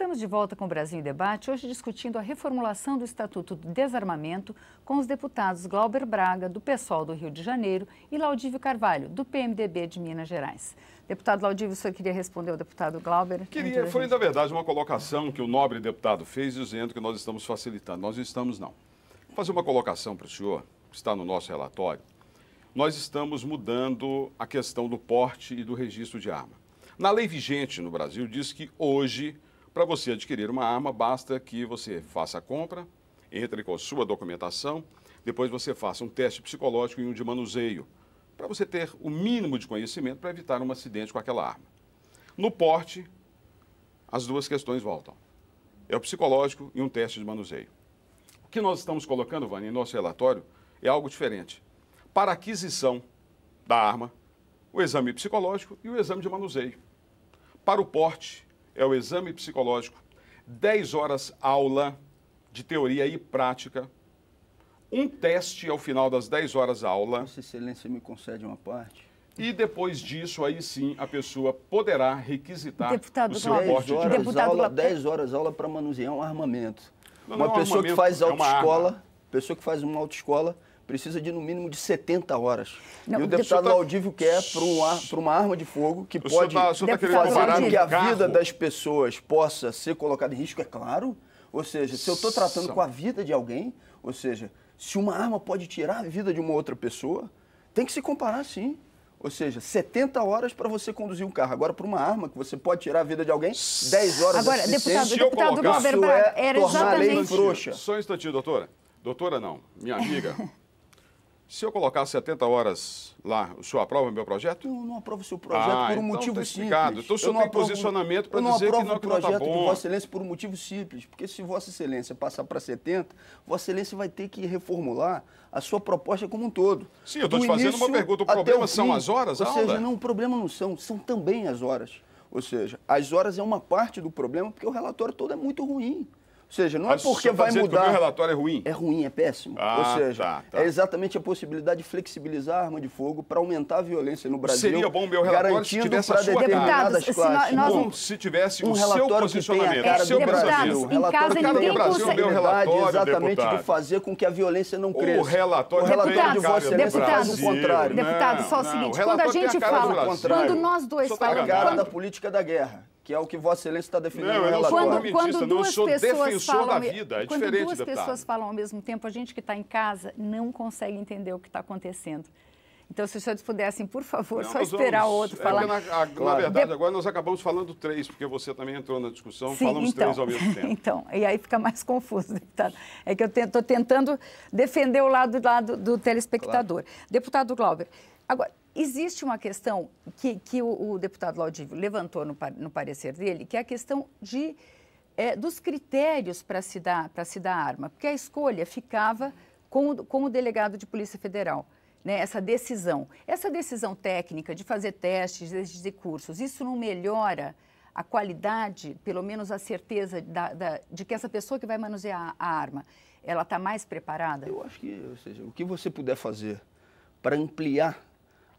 Estamos de volta com o Brasil em Debate, hoje discutindo a reformulação do Estatuto do Desarmamento com os deputados Glauber Braga, do PSOL do Rio de Janeiro, e Laudívio Carvalho, do PMDB de Minas Gerais. Deputado Laudívio, o senhor queria responder ao deputado Glauber? Foi, na verdade, uma colocação que o nobre deputado fez, dizendo que nós estamos facilitando. Nós não estamos, não. Vou fazer uma colocação para o senhor, que está no nosso relatório. Nós estamos mudando a questão do porte e do registro de arma. Na lei vigente no Brasil, diz que hoje, para você adquirir uma arma, basta que você faça a compra, entre com a sua documentação, depois você faça um teste psicológico e um de manuseio, para você ter o mínimo de conhecimento para evitar um acidente com aquela arma. No porte, as duas questões voltam. É o psicológico e um teste de manuseio. O que nós estamos colocando, Vânia, em nosso relatório é algo diferente. Para a aquisição da arma, o exame psicológico e o exame de manuseio. Para o porte, é o exame psicológico, 10 horas aula de teoria e prática, um teste ao final das 10 horas aula. Vossa Excelência me concede uma parte? E depois disso, aí sim, a pessoa poderá requisitar deputado o seu porte de arma. 10 horas aula para manusear um armamento. Uma pessoa que faz uma autoescola, precisa de no mínimo de 70 horas. Não, e o deputado Laudívio quer para uma arma de fogo que pode fazer com que a vida das pessoas possa ser colocada em risco, é claro. Ou seja, se eu estou tratando com a vida de alguém, ou seja, se uma arma pode tirar a vida de uma outra pessoa, tem que se comparar sim. Ou seja, 70 horas para você conduzir um carro. Agora, para uma arma que você pode tirar a vida de alguém, 10 horas. Agora, deputado Glauber Braga, era exatamente... frouxa. Só um instantinho, doutora. Doutora não, minha amiga. Se eu colocar 70 horas lá, o senhor aprova o meu projeto? Eu não aprovo o seu projeto por um motivo simples. Então o senhor tem posicionamento para dizer que não está bom. Eu não aprovo o projeto de Vossa Excelência por um motivo simples, porque se Vossa Excelência passar para 70, Vossa Excelência vai ter que reformular a sua proposta como um todo. Sim, eu estou te fazendo uma pergunta. O problema são as horas, Ou seja, não, o problema não são também as horas. Ou seja, as horas é uma parte do problema, porque o relatório todo é muito ruim. Ou seja, não é porque vai mudar... Que o meu relatório é ruim? É ruim, é péssimo. Ou seja, é exatamente a possibilidade de flexibilizar a arma de fogo para aumentar a violência no Brasil. Seria bom o meu relatório se tivesse a sua deputados, se tivesse o seu relatório posicionamento, que tem a cara o seu do Brasil. Em casa ninguém consegue... Exatamente de fazer com que a violência não cresça. O relatório de Vossa Excelência faz o contrário. Deputado, só o seguinte, quando a gente fala... Quando nós dois falamos... É a cara da política da guerra, que é o que Vossa Excelência está defendendo no relatório. Quando duas pessoas falam ao mesmo tempo, a gente que está em casa não consegue entender o que está acontecendo. Então, se os senhores pudessem, por favor, só esperar o outro falar. Na verdade, agora nós acabamos falando 3, porque você também entrou na discussão, falamos 3 ao mesmo tempo. Então, e aí fica mais confuso, deputado. É que eu estou tentando defender o lado do telespectador. Claro. Deputado Glauber, agora, existe uma questão que o deputado Laudívio levantou no parecer dele, que é a questão dos critérios para se dar arma, porque a escolha ficava com o delegado de Polícia Federal, né, essa decisão técnica de fazer testes, de cursos, isso não melhora a qualidade, pelo menos a certeza de que essa pessoa que vai manusear a arma, ela está mais preparada? Eu acho que, ou seja, o que você puder fazer para ampliar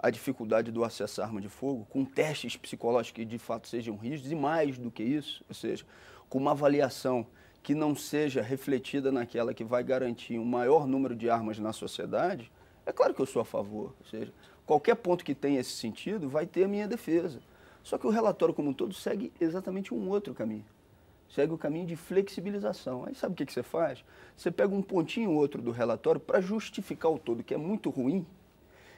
a dificuldade do acesso à arma de fogo, com testes psicológicos que de fato sejam rígidos, e mais do que isso, ou seja, com uma avaliação que não seja refletida naquela que vai garantir um maior número de armas na sociedade, é claro que eu sou a favor. Ou seja, qualquer ponto que tenha esse sentido vai ter a minha defesa. Só que o relatório como um todo segue exatamente um outro caminho. Segue o caminho de flexibilização. Aí sabe o que você faz? Você pega um pontinho ou outro do relatório para justificar o todo, que é muito ruim,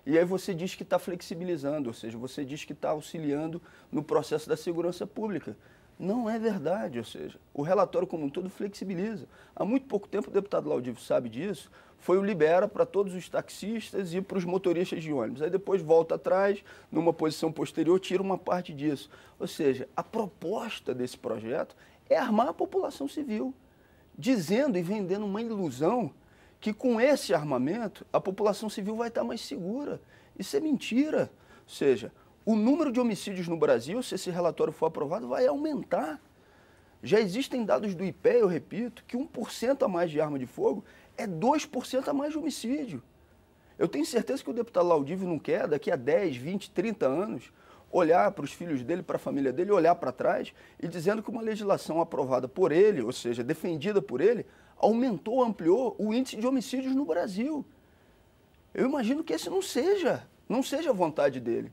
e aí você diz que está flexibilizando, ou seja, você diz que está auxiliando no processo da segurança pública. Não é verdade, ou seja, o relatório como um todo flexibiliza. Há muito pouco tempo, o deputado Laudívio sabe disso, foi o libera para todos os taxistas e para os motoristas de ônibus. Aí depois volta atrás, numa posição posterior, tira uma parte disso. Ou seja, a proposta desse projeto é armar a população civil, dizendo e vendendo uma ilusão que com esse armamento a população civil vai estar mais segura. Isso é mentira. Ou seja, o número de homicídios no Brasil, se esse relatório for aprovado, vai aumentar. Já existem dados do IPEA, eu repito, que 1% a mais de arma de fogo é 2% a mais de homicídio. Eu tenho certeza que o deputado Laudívio não quer, daqui a 10, 20, 30 anos, olhar para os filhos dele, para a família dele, olhar para trás e dizendo que uma legislação aprovada por ele, ou seja, defendida por ele, aumentou, ampliou o índice de homicídios no Brasil. Eu imagino que esse não seja a vontade dele.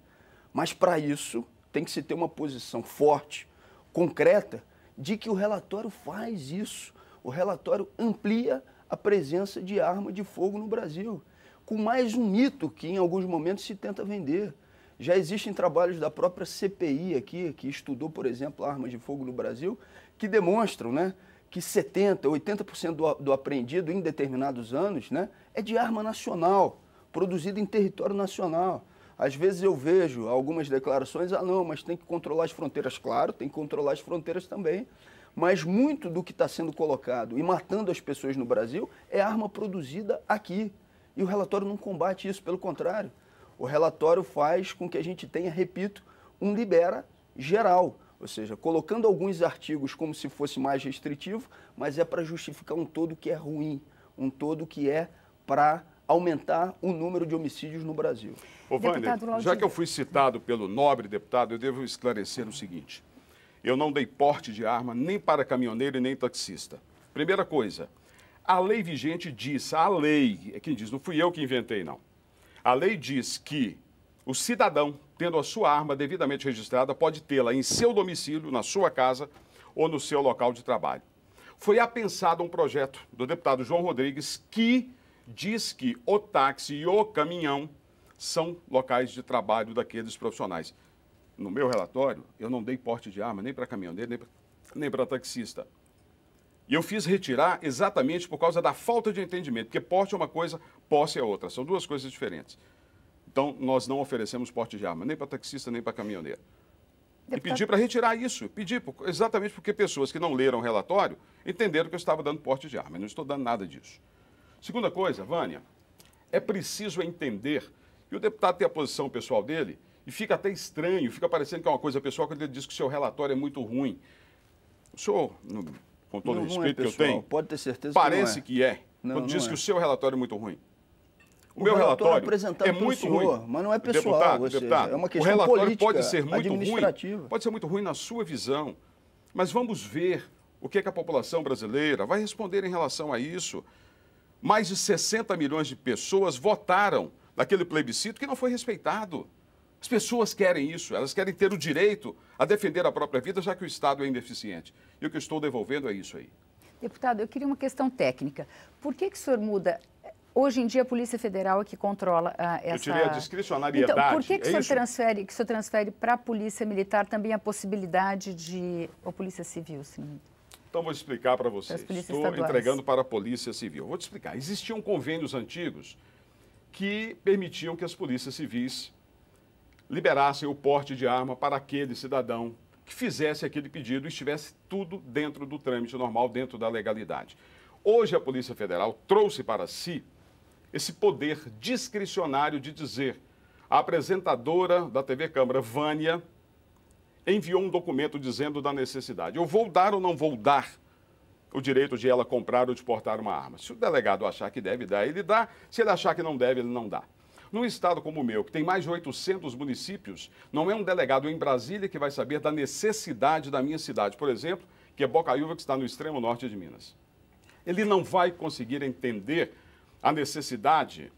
Mas para isso tem que se ter uma posição forte, concreta, de que o relatório faz isso. O relatório amplia a presença de arma de fogo no Brasil, com mais um mito que em alguns momentos se tenta vender. Já existem trabalhos da própria CPI aqui, que estudou, por exemplo, armas de fogo no Brasil, que demonstram, né, que 70%, 80% do apreendido em determinados anos, né, é de arma nacional, produzida em território nacional. Às vezes eu vejo algumas declarações, não, mas tem que controlar as fronteiras. Claro, tem que controlar as fronteiras também. Mas muito do que está sendo colocado e matando as pessoas no Brasil é arma produzida aqui. E o relatório não combate isso, pelo contrário. O relatório faz com que a gente tenha, repito, um libera geral. Ou seja, colocando alguns artigos como se fosse mais restritivo, mas é para justificar um todo que é ruim, um todo que é para aumentar o número de homicídios no Brasil. Ô, Wander, já que eu fui citado pelo nobre deputado, eu devo esclarecer o seguinte. Eu não dei porte de arma nem para caminhoneiro e nem taxista. Primeira coisa, a lei vigente diz, a lei, é quem diz, não fui eu que inventei, não. A lei diz que o cidadão, tendo a sua arma devidamente registrada, pode tê-la em seu domicílio, na sua casa ou no seu local de trabalho. Foi apensado um projeto do deputado João Rodrigues que diz que o táxi e o caminhão são locais de trabalho daqueles profissionais. No meu relatório, eu não dei porte de arma nem para caminhoneiro, nem para taxista. E eu fiz retirar exatamente por causa da falta de entendimento, porque porte é uma coisa, posse é outra. São duas coisas diferentes. Então, nós não oferecemos porte de arma, nem para taxista, nem para caminhoneiro. E pedi para retirar isso. Pedi exatamente porque pessoas que não leram o relatório entenderam que eu estava dando porte de arma. Eu não estou dando nada disso. Segunda coisa, Vânia, é preciso entender que o deputado tem a posição pessoal dele e fica até estranho, fica parecendo que é uma coisa pessoal quando ele diz que o seu relatório é muito ruim. O senhor, com todo o respeito que eu tenho, pode ter certeza parece que é. Não, quando diz não que é. o seu relatório é muito ruim. O meu relatório é muito ruim. Mas não é pessoal, deputado, é uma questão o relatório política, pode ser muito administrativa. ruim, pode ser muito ruim na sua visão, mas vamos ver o que a população brasileira vai responder em relação a isso. Mais de 60 milhões de pessoas votaram naquele plebiscito que não foi respeitado. As pessoas querem isso, elas querem ter o direito a defender a própria vida, já que o Estado é ineficiente. E o que eu estou devolvendo é isso aí. Deputado, eu queria uma questão técnica. Por que o senhor muda? Hoje em dia, a Polícia Federal é que controla essa... Eu tirei a discricionariedade. Então, por que o senhor transfere para a Polícia Militar também a possibilidade de... ou Polícia Civil, sim? Então, vou explicar para vocês. Estou entregando para a Polícia Civil. Vou te explicar. Existiam convênios antigos que permitiam que as polícias civis liberassem o porte de arma para aquele cidadão que fizesse aquele pedido e estivesse tudo dentro do trâmite normal, dentro da legalidade. Hoje, a Polícia Federal trouxe para si esse poder discricionário de dizer: a apresentadora da TV Câmara, Vânia, enviou um documento dizendo da necessidade. Eu vou dar ou não vou dar o direito de ela comprar ou de portar uma arma? Se o delegado achar que deve dar, ele dá. Se ele achar que não deve, ele não dá. Num estado como o meu, que tem mais de 800 municípios, não é um delegado em Brasília que vai saber da necessidade da minha cidade, por exemplo, que é Bocaiúva, que está no extremo norte de Minas. Ele não vai conseguir entender a necessidade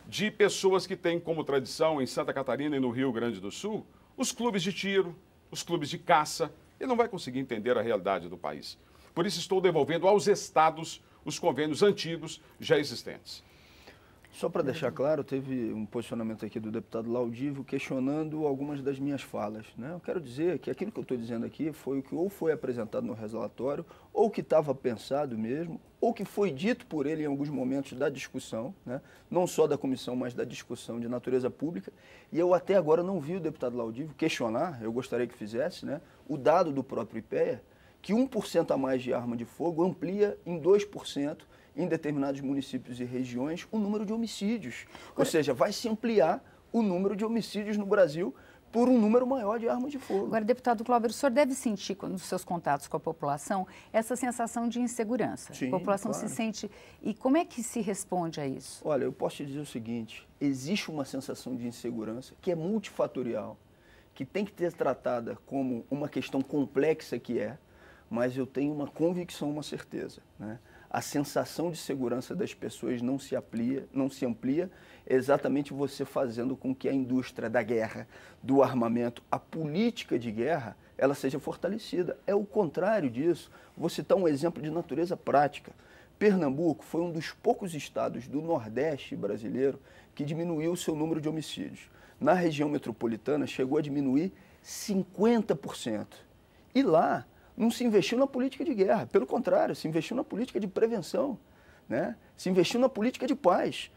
de pessoas que têm como tradição em Santa Catarina e no Rio Grande do Sul os clubes de tiro, os clubes de caça. Ele não vai conseguir entender a realidade do país. Por isso estou devolvendo aos estados os convênios antigos já existentes. Só para deixar claro, teve um posicionamento aqui do deputado Laudívio questionando algumas das minhas falas, né? Eu quero dizer que aquilo que eu estou dizendo aqui foi o que ou foi apresentado no relatório, ou que estava pensado mesmo, ou que foi dito por ele em alguns momentos da discussão, né? Não só da comissão, mas da discussão de natureza pública. E eu até agora não vi o deputado Laudívio questionar, eu gostaria que fizesse, né, o dado do próprio IPEA, que 1% a mais de arma de fogo amplia em 2%, em determinados municípios e regiões, o número de homicídios. Ou seja, vai se ampliar o número de homicídios no Brasil por um número maior de armas de fogo. Agora, deputado Cláudio, o senhor deve sentir, nos seus contatos com a população, essa sensação de insegurança. Sim, a população claro. se sente... E como é que se responde a isso? Olha, eu posso te dizer o seguinte, existe uma sensação de insegurança que é multifatorial, que tem que ser tratada como uma questão complexa que é, mas eu tenho uma convicção, uma certeza, né? A sensação de segurança das pessoas não se amplia, exatamente você fazendo com que a indústria da guerra, do armamento, a política de guerra, ela seja fortalecida. É o contrário disso. Vou citar um exemplo de natureza prática. Pernambuco foi um dos poucos estados do Nordeste brasileiro que diminuiu o seu número de homicídios. Na região metropolitana chegou a diminuir 50%. E lá não se investiu na política de guerra, pelo contrário, se investiu na política de prevenção, né? Se investiu na política de paz.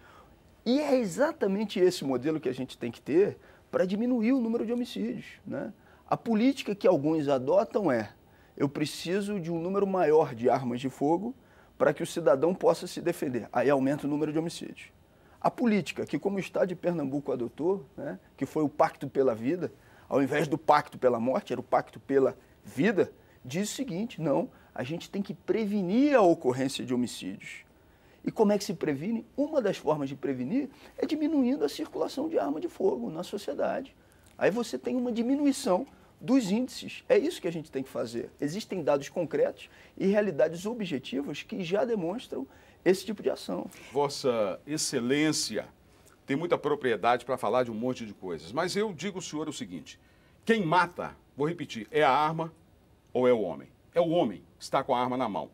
E é exatamente esse modelo que a gente tem que ter para diminuir o número de homicídios, né? A política que alguns adotam é: eu preciso de um número maior de armas de fogo para que o cidadão possa se defender. Aí aumenta o número de homicídios. A política que, como o Estado de Pernambuco adotou, né, que foi o pacto pela vida, ao invés do pacto pela morte, era o pacto pela vida, diz o seguinte: não, a gente tem que prevenir a ocorrência de homicídios. E como é que se previne? Uma das formas de prevenir é diminuindo a circulação de arma de fogo na sociedade. Aí você tem uma diminuição dos índices. É isso que a gente tem que fazer. Existem dados concretos e realidades objetivas que já demonstram esse tipo de ação. Vossa Excelência tem muita propriedade para falar de um monte de coisas, mas eu digo ao senhor o seguinte: quem mata, vou repetir, é a arma ou é o homem? É o homem que está com a arma na mão.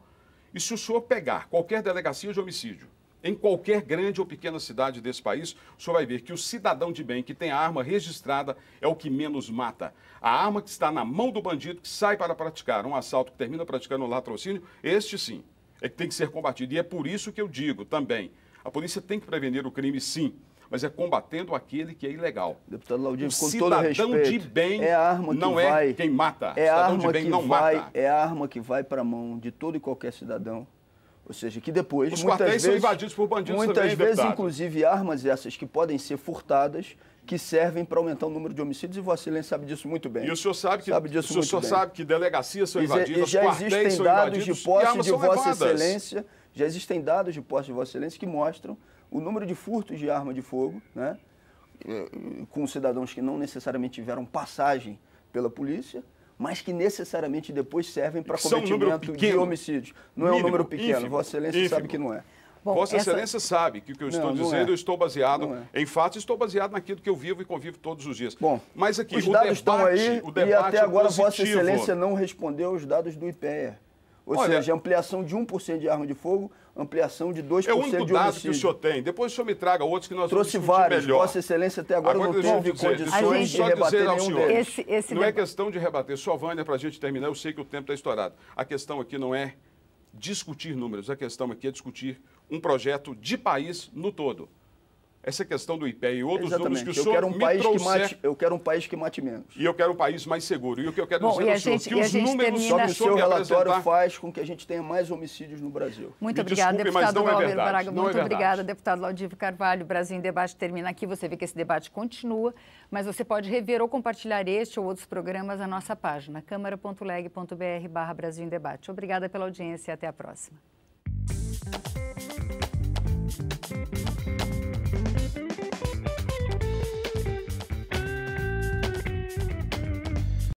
E se o senhor pegar qualquer delegacia de homicídio, em qualquer grande ou pequena cidade desse país, o senhor vai ver que o cidadão de bem que tem a arma registrada é o que menos mata. A arma que está na mão do bandido que sai para praticar um assalto, que termina praticando um latrocínio, este sim, é que tem que ser combatido. E é por isso que eu digo também, a polícia tem que prevenir o crime sim, mas é combatendo aquele que é ilegal. Deputado Laudino, o com todo respeito, cidadão de bem é a arma que não vai, é quem mata. É a cidadão de bem não mata. É a arma que vai para a mão de todo e qualquer cidadão. Ou seja, que depois, os muitas quartéis vezes, são invadidos por bandidos muitas também, vezes, deputado. inclusive, armas essas que podem ser furtadas, que servem para aumentar o número de homicídios, e Vossa Excelência sabe disso muito bem. E o senhor sabe que, disso o senhor sabe que delegacias são invadidas, já quartéis existem são dados invadidos de posse e armas de são Vossa levadas. Excelência, já existem dados de posse de Vossa Excelência que mostram o número de furtos de arma de fogo, né, com cidadãos que não necessariamente tiveram passagem pela polícia, mas que necessariamente depois servem para cometimento de homicídios. Não é um número pequeno, ínfimo, Vossa Excelência sabe que não é. Bom, Vossa Excelência sabe que o que eu estou dizendo, eu estou baseado em fatos, estou baseado naquilo que eu vivo e convivo todos os dias. Bom, mas aqui, os dados estão aí e até agora positivo. Vossa Excelência não respondeu os dados do IPEA. Ou seja, ampliação de 1% de arma de fogo, ampliação de 2% de homicídio. É o único dado que o senhor tem. Depois o senhor me traga outros que nós vamos discutir vários. melhor. Vossa Excelência até agora não teve condições de rebater nenhum deles. Não é questão de rebater. Só, Vânia, para a gente terminar, eu sei que o tempo está estourado. A questão aqui não é discutir números, a questão aqui é discutir um projeto de país no todo. Essa questão do IPEA e outros números que o senhor me trouxer... Eu quero um país que mate menos. E eu quero um país mais seguro. E o que eu quero dizer ao senhor, que os números só que o seu relatório faz com que a gente tenha mais homicídios no Brasil. Muito obrigada, deputado Glauber Braga. Muito obrigada, deputado Laudívio Carvalho. O Brasil em Debate termina aqui. Você vê que esse debate continua, mas você pode rever ou compartilhar este ou outros programas na nossa página, câmara.leg.br/Brasil em Debate. Obrigada pela audiência e até a próxima.